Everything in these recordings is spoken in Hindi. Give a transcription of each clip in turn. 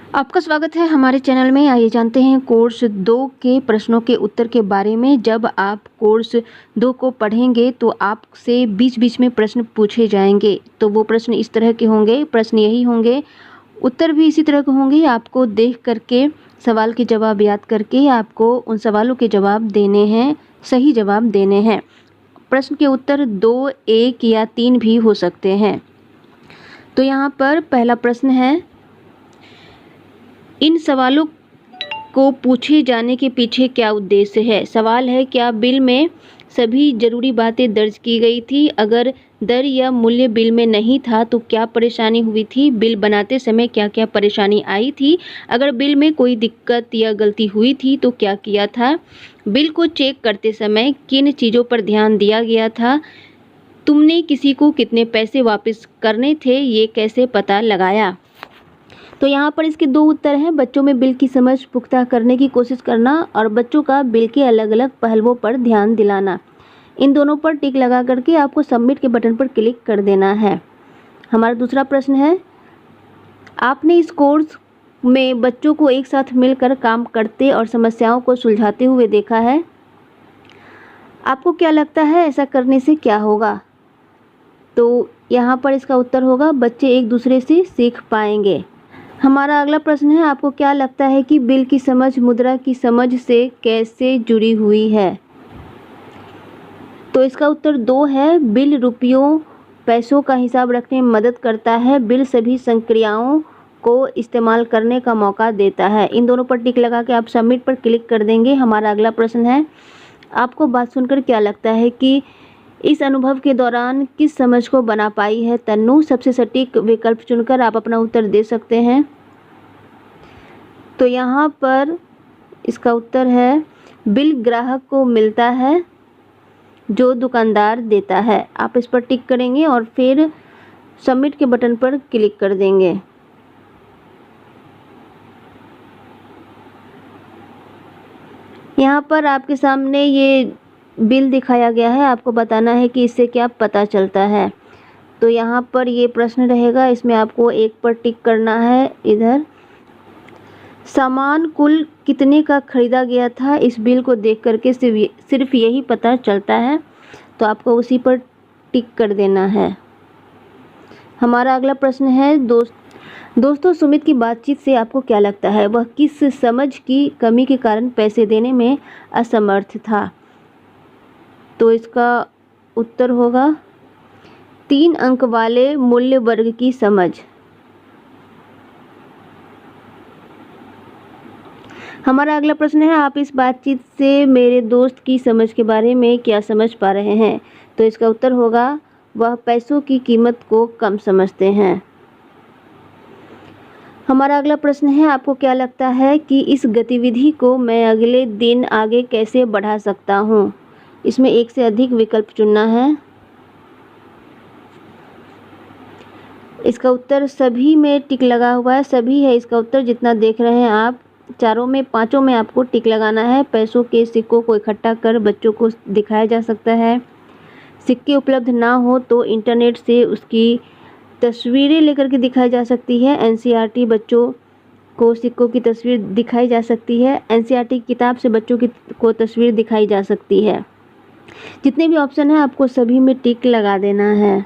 आपका स्वागत है हमारे चैनल में। आइए जानते हैं कोर्स 2 के प्रश्नों के उत्तर के बारे में। जब आप कोर्स 2 को पढ़ेंगे तो आपसे बीच-बीच में प्रश्न पूछे जाएंगे। तो वो प्रश्न इस तरह के होंगे, प्रश्न यही होंगे, उत्तर भी इसी तरह के होंगे। आपको देख करके सवाल के जवाब याद करके आपको उन सवालों के जवाब देने हैं, सही जवाब देने हैं। प्रश्न के उत्तर 2, 1 या 3 भी हो सकते हैं। तो यहाँ पर पहला प्रश्न है, इन सवालों को पूछे जाने के पीछे क्या उद्देश्य है? सवाल है, क्या बिल में सभी जरूरी बातें दर्ज की गई थी? अगर दर या मूल्य बिल में नहीं था तो क्या परेशानी हुई थी? बिल बनाते समय क्या क्या परेशानी आई थी? अगर बिल में कोई दिक्कत या गलती हुई थी तो क्या किया था? बिल को चेक करते समय किन चीज़ों पर ध्यान दिया गया था? तुमने किसी को कितने पैसे वापस करने थे, ये कैसे पता लगाया? तो यहाँ पर इसके 2 उत्तर हैं। बच्चों में बिल की समझ पुख्ता करने की कोशिश करना और बच्चों का बिल के अलग अलग पहलुओं पर ध्यान दिलाना। इन दोनों पर टिक लगा करके आपको सबमिट के बटन पर क्लिक कर देना है। हमारा दूसरा प्रश्न है, आपने इस कोर्स में बच्चों को एक साथ मिलकर काम करते और समस्याओं को सुलझाते हुए देखा है। आपको क्या लगता है ऐसा करने से क्या होगा? तो यहाँ पर इसका उत्तर होगा, बच्चे एक दूसरे से सीख पाएंगे। हमारा अगला प्रश्न है, आपको क्या लगता है कि बिल की समझ मुद्रा की समझ से कैसे जुड़ी हुई है? तो इसका उत्तर 2 है। बिल रुपयों पैसों का हिसाब रखने में मदद करता है। बिल सभी संक्रियाओं को इस्तेमाल करने का मौका देता है। इन दोनों पर टिक लगा के आप सबमिट पर क्लिक कर देंगे। हमारा अगला प्रश्न है, आपको बात सुनकर क्या लगता है कि इस अनुभव के दौरान किस समझ को बना पाई है तन्नू? सबसे सटीक विकल्प चुनकर आप अपना उत्तर दे सकते हैं। तो यहाँ पर इसका उत्तर है, बिल ग्राहक को मिलता है जो दुकानदार देता है। आप इस पर टिक करेंगे और फिर सबमिट के बटन पर क्लिक कर देंगे। यहाँ पर आपके सामने ये बिल दिखाया गया है, आपको बताना है कि इससे क्या पता चलता है। तो यहाँ पर ये प्रश्न रहेगा, इसमें आपको 1 पर टिक करना है। इधर सामान कुल कितने का खरीदा गया था, इस बिल को देख करके सिर्फ यही पता चलता है, तो आपको उसी पर टिक कर देना है। हमारा अगला प्रश्न है, दोस्तों सुमित की बातचीत से आपको क्या लगता है, वह किस समझ की कमी के कारण पैसे देने में असमर्थ था? तो इसका उत्तर होगा 3 अंक वाले मूल्य वर्ग की समझ। हमारा अगला प्रश्न है, आप इस बातचीत से मेरे दोस्त की समझ के बारे में क्या समझ पा रहे हैं? तो इसका उत्तर होगा, वह पैसों की कीमत को कम समझते हैं। हमारा अगला प्रश्न है, आपको क्या लगता है कि इस गतिविधि को मैं अगले दिन आगे कैसे बढ़ा सकता हूँ? इसमें 1 से अधिक विकल्प चुनना है। इसका उत्तर सभी में टिक लगा हुआ है, सभी है इसका उत्तर, जितना देख रहे हैं आप। चारों में 5 में आपको टिक लगाना है। पैसों के सिक्कों को इकट्ठा कर बच्चों को दिखाया जा सकता है। सिक्के उपलब्ध ना हो तो इंटरनेट से उसकी तस्वीरें लेकर के दिखाई जा सकती है। एनसीईआरटी बच्चों को सिक्कों की तस्वीर दिखाई जा सकती है। एनसीईआरटी किताब से बच्चों को तस्वीर दिखाई जा सकती है। जितने भी ऑप्शन हैं आपको सभी में टिक लगा देना है।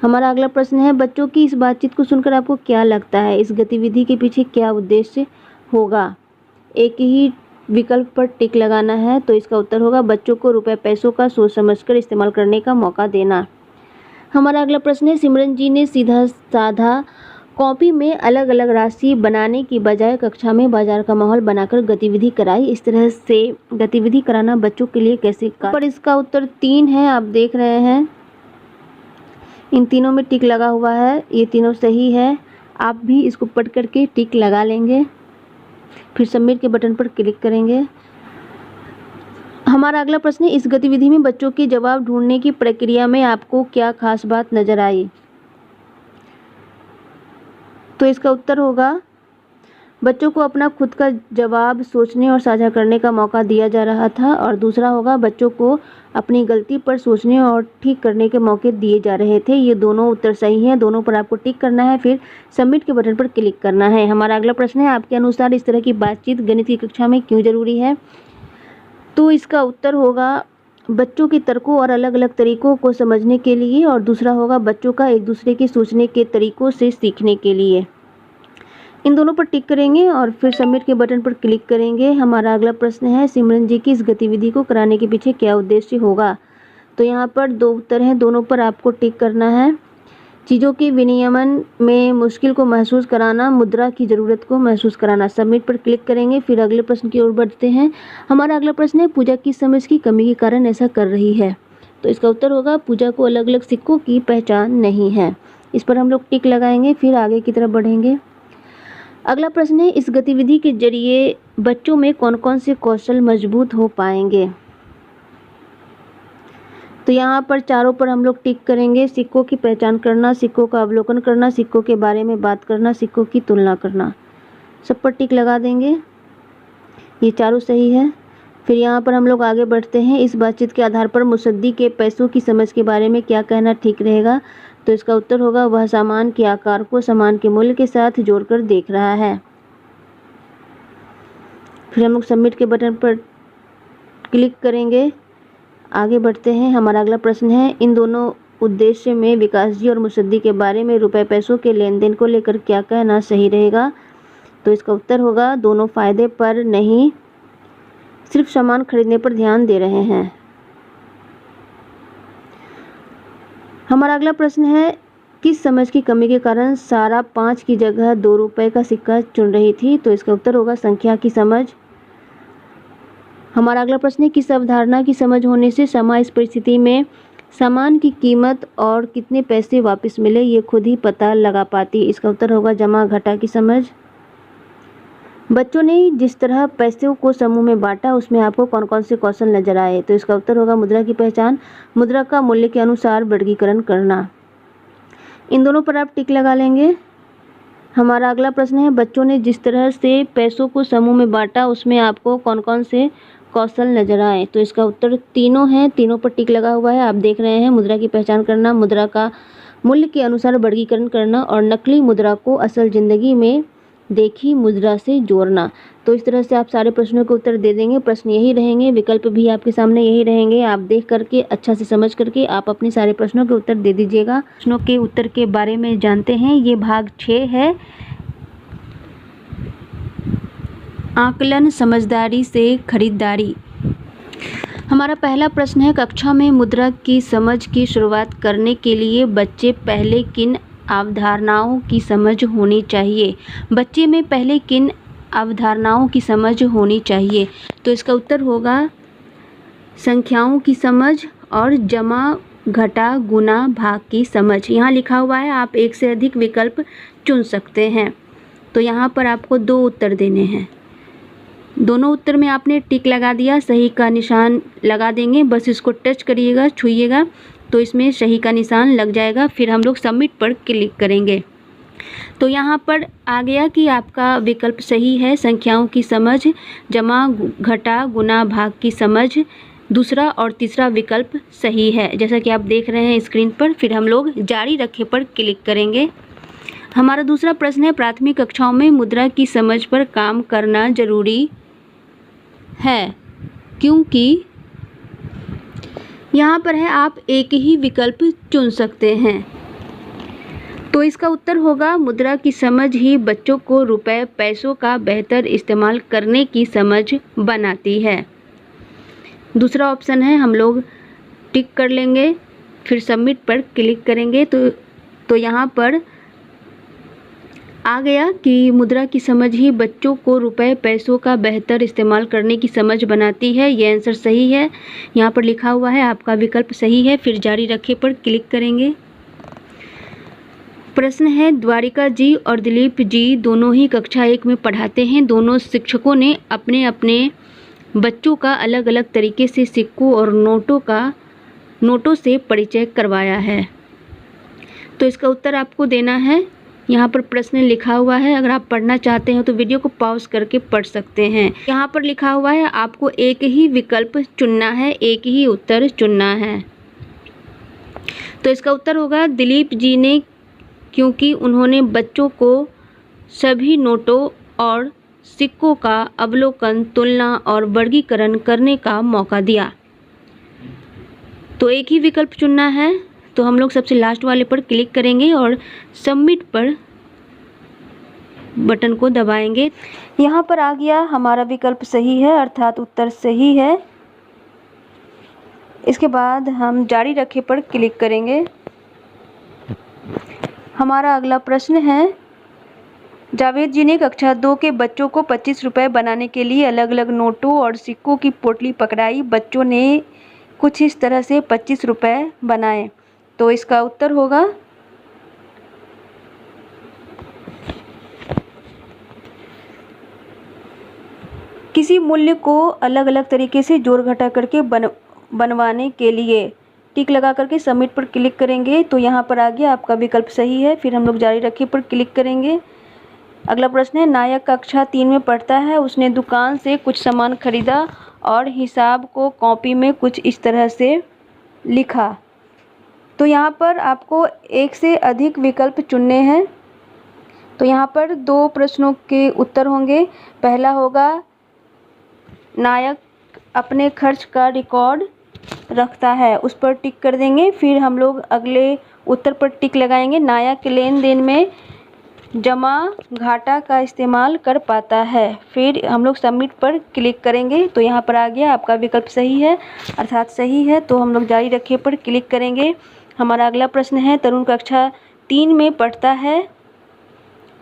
हमारा अगला प्रश्न है, बच्चों की इस बातचीत को सुनकर आपको क्या लगता है, इस गतिविधि के पीछे क्या उद्देश्य होगा? एक ही विकल्प पर टिक लगाना है। तो इसका उत्तर होगा, बच्चों को रुपए पैसों का सोच समझकर इस्तेमाल करने का मौका देना। हमारा अगला प्रश्न है, सिमरन जी ने सीधा साधा कॉपी में अलग अलग राशि बनाने की बजाय कक्षा में बाजार का माहौल बनाकर गतिविधि कराई। इस तरह से गतिविधि कराना बच्चों के लिए कैसे पर इसका उत्तर 3 है, आप देख रहे हैं। इन तीनों में टिक लगा हुआ है, ये तीनों सही है। आप भी इसको पढ़ करके टिक लगा लेंगे, फिर सबमिट के बटन पर क्लिक करेंगे। हमारा अगला प्रश्न है, इस गतिविधि में बच्चों के जवाब ढूंढने की प्रक्रिया में आपको क्या खास बात नजर आई? तो इसका उत्तर होगा, बच्चों को अपना खुद का जवाब सोचने और साझा करने का मौका दिया जा रहा था। और दूसरा होगा बच्चों को अपनी गलती पर सोचने और ठीक करने के मौके दिए जा रहे थे। ये दोनों उत्तर सही हैं, दोनों पर आपको टिक करना है, फिर सबमिट के बटन पर क्लिक करना है। हमारा अगला प्रश्न है, आपके अनुसार इस तरह की बातचीत गणित की कक्षा में क्यों जरूरी है? तो इसका उत्तर होगा बच्चों के तर्कों और अलग अलग तरीकों को समझने के लिए, और दूसरा होगा बच्चों का एक दूसरे के सोचने के तरीकों से सीखने के लिए। इन दोनों पर टिक करेंगे और फिर सबमिट के बटन पर क्लिक करेंगे। हमारा अगला प्रश्न है, सिमरन जी की इस गतिविधि को कराने के पीछे क्या उद्देश्य होगा? तो यहाँ पर दो उत्तर हैं, दोनों पर आपको टिक करना है। चीज़ों के विनियमन में मुश्किल को महसूस कराना, मुद्रा की ज़रूरत को महसूस कराना। सबमिट पर क्लिक करेंगे, फिर अगले प्रश्न की ओर बढ़ते हैं। हमारा अगला प्रश्न है, पूजा की समझ की कमी के कारण ऐसा कर रही है? तो इसका उत्तर होगा पूजा को अलग अलग सिक्कों की पहचान नहीं है। इस पर हम लोग टिक लगाएंगे, फिर आगे की तरफ बढ़ेंगे। अगला प्रश्न है, इस गतिविधि के जरिए बच्चों में कौन कौन से कौशल मजबूत हो पाएंगे? तो यहाँ पर चारों पर हम लोग टिक करेंगे। सिक्कों की पहचान करना, सिक्कों का अवलोकन करना, सिक्कों के बारे में बात करना, सिक्कों की तुलना करना, सब पर टिक लगा देंगे। ये चारों सही है। फिर यहाँ पर हम लोग आगे बढ़ते हैं। इस बातचीत के आधार पर मुसद्दी के पैसों की समझ के बारे में क्या कहना ठीक रहेगा? तो इसका उत्तर होगा वह सामान के आकार को सामान के मूल्य के साथ जोड़कर देख रहा है। फिर हम लोग सबमिट के बटन पर क्लिक करेंगे, आगे बढ़ते हैं। हमारा अगला प्रश्न है, इन दोनों उद्देश्य में विकास जी और मुसद्दी के बारे में रुपए पैसों के लेन देन को लेकर क्या कहना सही रहेगा? तो इसका उत्तर होगा दोनों फायदे पर नहीं, सिर्फ सामान खरीदने पर ध्यान दे रहे हैं। हमारा अगला प्रश्न है, किस समझ की कमी के कारण सारा 5 की जगह 2 रुपए का सिक्का चुन रही थी? तो इसका उत्तर होगा संख्या की समझ। हमारा अगला प्रश्न है, किस अवधारणा की समझ होने से समा इस परिस्थिति में सामान की कीमत और कितने पैसे वापस मिले ये खुद ही पता लगा पाती? इसका उत्तर होगा जमा घटा की समझ। बच्चों ने जिस तरह पैसों को समूह में बांटा उसमें आपको कौन कौन से कौशल नजर आए? तो इसका उत्तर होगा मुद्रा की पहचान, मुद्रा का मूल्य के अनुसार वर्गीकरण करना। इन दोनों पर आप टिक लगा लेंगे। हमारा अगला प्रश्न है, बच्चों ने जिस तरह से पैसों को समूह में बांटा उसमें आपको कौन कौन से कौशल नजर आए? तो इसका उत्तर तीनों हैं, तीनों पर टिक लगा हुआ है। आप देख रहे हैं, मुद्रा की पहचान करना, मुद्रा का मूल्य के अनुसार वर्गीकरण करना और नकली मुद्रा को असल जिंदगी में देखी मुद्रा से जोड़ना। तो इस तरह से आप सारे प्रश्नों के उत्तर दे देंगे। प्रश्न यही रहेंगे, विकल्प भी आपके सामने यही रहेंगे। आप देख करके अच्छा से समझ करके आप अपने सारे प्रश्नों के उत्तर दे दीजिएगा। प्रश्नों के उत्तर के बारे में जानते हैं, ये भाग 6 है। आकलन समझदारी से खरीदारी। हमारा पहला प्रश्न है, कक्षा में मुद्रा की समझ की शुरुआत करने के लिए बच्चे पहले किन अवधारणाओं की समझ होनी चाहिए? बच्चे में पहले किन अवधारणाओं की समझ होनी चाहिए? तो इसका उत्तर होगा संख्याओं की समझ और जमा घटा गुना भाग की समझ। यहाँ लिखा हुआ है, आप एक से अधिक विकल्प चुन सकते हैं। तो यहाँ पर आपको 2 उत्तर देने हैं। दोनों उत्तर में आपने टिक लगा दिया, सही का निशान लगा देंगे। बस इसको टच करिएगा, छूइएगा तो इसमें सही का निशान लग जाएगा। फिर हम लोग सबमिट पर क्लिक करेंगे। तो यहाँ पर आ गया कि आपका विकल्प सही है, संख्याओं की समझ, जमा घटा गुना भाग की समझ। दूसरा और तीसरा विकल्प सही है, जैसा कि आप देख रहे हैं स्क्रीन पर। फिर हम लोग जारी रखे पर क्लिक करेंगे। हमारा दूसरा प्रश्न है, प्राथमिक कक्षाओं में मुद्रा की समझ पर काम करना जरूरी है क्योंकि यहाँ पर है आप एक ही विकल्प चुन सकते हैं। तो इसका उत्तर होगा मुद्रा की समझ ही बच्चों को रुपए पैसों का बेहतर इस्तेमाल करने की समझ बनाती है। दूसरा ऑप्शन है, हम लोग टिक कर लेंगे, फिर सबमिट पर क्लिक करेंगे। तो यहाँ पर आ गया कि मुद्रा की समझ ही बच्चों को रुपए पैसों का बेहतर इस्तेमाल करने की समझ बनाती है। ये आंसर सही है, यहाँ पर लिखा हुआ है, आपका विकल्प सही है। फिर जारी रखे पर क्लिक करेंगे। प्रश्न है, द्वारिका जी और दिलीप जी दोनों ही कक्षा 1 में पढ़ाते हैं। दोनों शिक्षकों ने अपने अपने बच्चों का अलग अलग तरीके से सिक्कों और नोटों से परिचय करवाया है। तो इसका उत्तर आपको देना है, यहाँ पर प्रश्न लिखा हुआ है, अगर आप पढ़ना चाहते हैं तो वीडियो को पॉज करके पढ़ सकते हैं। यहाँ पर लिखा हुआ है आपको एक ही विकल्प चुनना है, एक ही उत्तर चुनना है। तो इसका उत्तर होगा दिलीप जी ने, क्योंकि उन्होंने बच्चों को सभी नोटों और सिक्कों का अवलोकन, तुलना और वर्गीकरण करने का मौका दिया। तो एक ही विकल्प चुनना है, तो हम लोग सबसे लास्ट वाले पर क्लिक करेंगे और सबमिट पर बटन को दबाएंगे। यहाँ पर आ गया हमारा विकल्प सही है, अर्थात उत्तर सही है। इसके बाद हम जारी रखें पर क्लिक करेंगे। हमारा अगला प्रश्न है, जावेद जी ने कक्षा 2 के बच्चों को 25 रुपये बनाने के लिए अलग अलग नोटों और सिक्कों की पोटली पकड़ाई। बच्चों ने कुछ इस तरह से 25 रुपये बनाए। तो इसका उत्तर होगा किसी मूल्य को अलग अलग तरीके से जोड़ घटा करके बनवाने के लिए टिक लगा करके सबमिट पर क्लिक करेंगे। तो यहाँ पर आ गया आपका विकल्प सही है। फिर हम लोग जारी रखें पर क्लिक करेंगे। अगला प्रश्न है, नायक कक्षा 3 में पढ़ता है। उसने दुकान से कुछ सामान खरीदा और हिसाब को कॉपी में कुछ इस तरह से लिखा। तो यहाँ पर आपको एक से अधिक विकल्प चुनने हैं। तो यहाँ पर 2 प्रश्नों के उत्तर होंगे। पहला होगा नायक अपने खर्च का रिकॉर्ड रखता है, उस पर टिक कर देंगे। फिर हम लोग अगले उत्तर पर टिक लगाएंगे, नायक लेन देन में जमा घाटा का इस्तेमाल कर पाता है। फिर हम लोग सबमिट पर क्लिक करेंगे। तो यहाँ पर आ गया आपका विकल्प सही है, अर्थात सही है। तो हम लोग जारी रखे पर क्लिक करेंगे। हमारा अगला प्रश्न है, तरुण कक्षा 3 में पढ़ता है।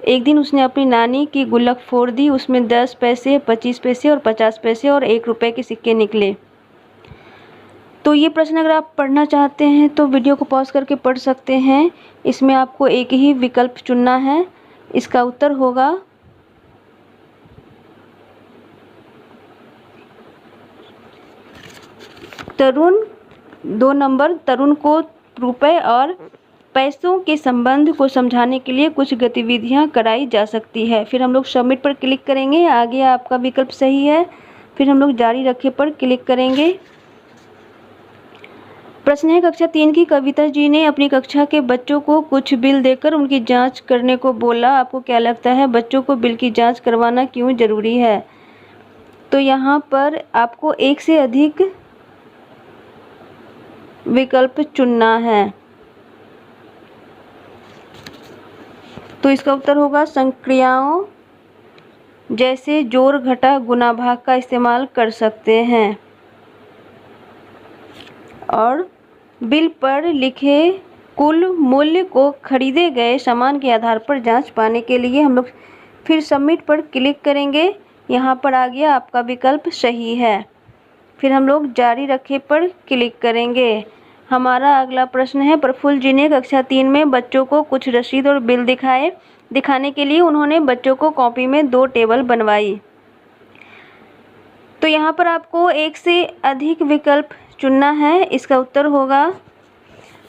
एक दिन उसने अपनी नानी की गुल्लक फोड़ दी। उसमें 10 पैसे, 25 पैसे और 50 पैसे और 1 रुपये के सिक्के निकले। तो ये प्रश्न अगर आप पढ़ना चाहते हैं तो वीडियो को पॉज करके पढ़ सकते हैं। इसमें आपको एक ही विकल्प चुनना है। इसका उत्तर होगा तरुण 2 नंबर। तरुण को रुपए और पैसों के संबंध को समझाने के लिए कुछ गतिविधियां कराई जा सकती है। फिर हम लोग सबमिट पर क्लिक करेंगे। आगे आपका विकल्प सही है। फिर हम लोग जारी रखे पर क्लिक करेंगे। प्रश्न है, कक्षा 3 की कविता जी ने अपनी कक्षा के बच्चों को कुछ बिल देकर उनकी जांच करने को बोला। आपको क्या लगता है बच्चों को बिल की जांच करवाना क्यों जरूरी है? तो यहाँ पर आपको एक से अधिक विकल्प चुनना है। तो इसका उत्तर होगा संक्रियाओं जैसे जोड़, घटा, गुणा, भाग का इस्तेमाल कर सकते हैं। और बिल पर लिखे कुल मूल्य को खरीदे गए सामान के आधार पर जांच पाने के लिए हम लोग फिर सबमिट पर क्लिक करेंगे। यहाँ पर आ गया आपका विकल्प सही है। फिर हम लोग जारी रखे पर क्लिक करेंगे। हमारा अगला प्रश्न है, प्रफुल्ल जी ने कक्षा 3 में बच्चों को कुछ रसीद और बिल दिखाने के लिए उन्होंने बच्चों को कॉपी में 2 टेबल बनवाई। तो यहाँ पर आपको एक से अधिक विकल्प चुनना है। इसका उत्तर होगा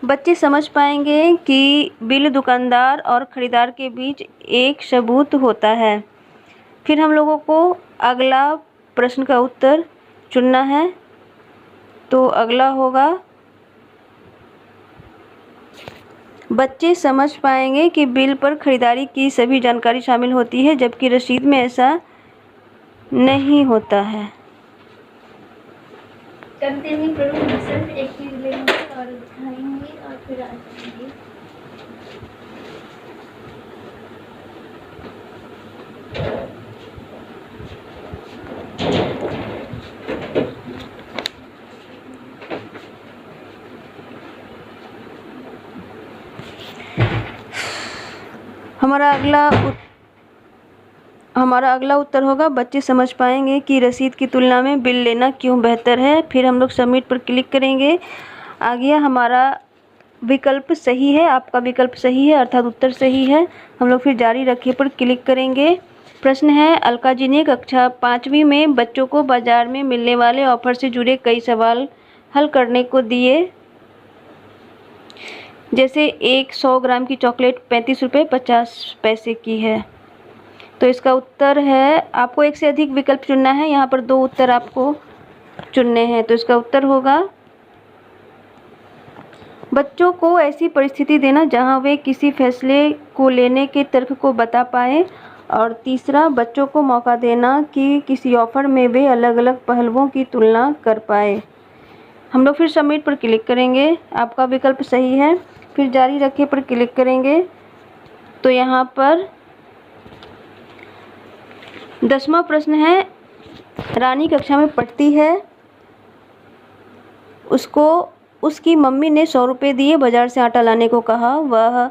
बच्चे समझ पाएंगे कि बिल दुकानदार और खरीदार के बीच एक सबूत होता है। फिर हम लोगों को अगला प्रश्न का उत्तर चुनना है। तो अगला होगा बच्चे समझ पाएंगे कि बिल पर खरीदारी की सभी जानकारी शामिल होती है, जबकि रसीद में ऐसा नहीं होता है। करते ही सिर्फ एक चीज लेंगे और दिखाएंगे और फिर आ जाएंगे। हमारा अगला उत्तर होगा बच्चे समझ पाएंगे कि रसीद की तुलना में बिल लेना क्यों बेहतर है। फिर हम लोग सबमिट पर क्लिक करेंगे। आ गया हमारा विकल्प सही है, आपका विकल्प सही है, अर्थात उत्तर सही है। हम लोग फिर जारी रखे पर क्लिक करेंगे। प्रश्न है, अलका जी ने कक्षा 5वीं में बच्चों को बाजार में मिलने वाले ऑफर से जुड़े कई सवाल हल करने को दिए। जैसे एक 100 ग्राम की चॉकलेट 35 रुपये 50 पैसे की है। तो इसका उत्तर है, आपको एक से अधिक विकल्प चुनना है, यहाँ पर 2 उत्तर आपको चुनने हैं। तो इसका उत्तर होगा, बच्चों को ऐसी परिस्थिति देना जहां वे किसी फैसले को लेने के तर्क को बता पाए। और तीसरा, बच्चों को मौका देना कि किसी ऑफर में वे अलग अलग पहलुओं की तुलना कर पाए। हम लोग फिर सबमिट पर क्लिक करेंगे, आपका विकल्प सही है, फिर जारी रखें पर क्लिक करेंगे। तो यहाँ पर 10वां प्रश्न है, रानी कक्षा में पढ़ती है, उसको उसकी मम्मी ने 100 रुपये दिए, बाज़ार से आटा लाने को कहा। वह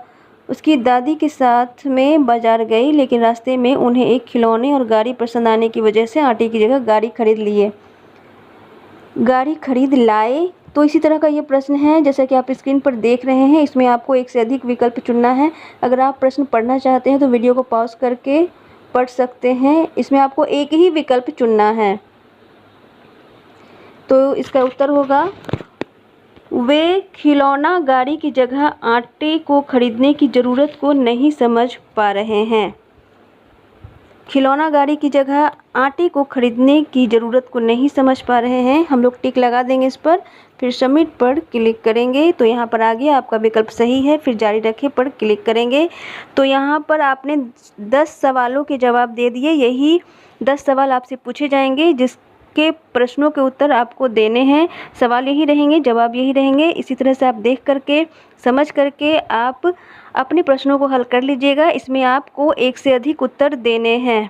उसकी दादी के साथ में बाज़ार गई, लेकिन रास्ते में उन्हें एक खिलौने और गाड़ी पसंद आने की वजह से आटे की जगह गाड़ी खरीद लाए। तो इसी तरह का ये प्रश्न है, जैसा कि आप स्क्रीन पर देख रहे हैं। इसमें आपको एक से अधिक विकल्प चुनना है। अगर आप प्रश्न पढ़ना चाहते हैं तो वीडियो को पॉज करके पढ़ सकते हैं। इसमें आपको एक ही विकल्प चुनना है। तो इसका उत्तर होगा, वे खिलौना गाड़ी की जगह आटे को खरीदने की ज़रूरत को नहीं समझ पा रहे हैं। खिलौना गाड़ी की जगह आटे को खरीदने की ज़रूरत को नहीं समझ पा रहे हैं। हम लोग टिक लगा देंगे इस पर, फिर सबमिट पर क्लिक करेंगे। तो यहाँ पर आ गया, आपका विकल्प सही है, फिर जारी रखें पर क्लिक करेंगे। तो यहाँ पर आपने 10 सवालों के जवाब दे दिए। यही 10 सवाल आपसे पूछे जाएंगे, जिसके प्रश्नों के उत्तर आपको देने हैं। सवाल यही रहेंगे, जवाब यही रहेंगे। इसी तरह से आप देख करके, समझ करके आप अपने प्रश्नों को हल कर लीजिएगा। इसमें आपको एक से अधिक उत्तर देने हैं।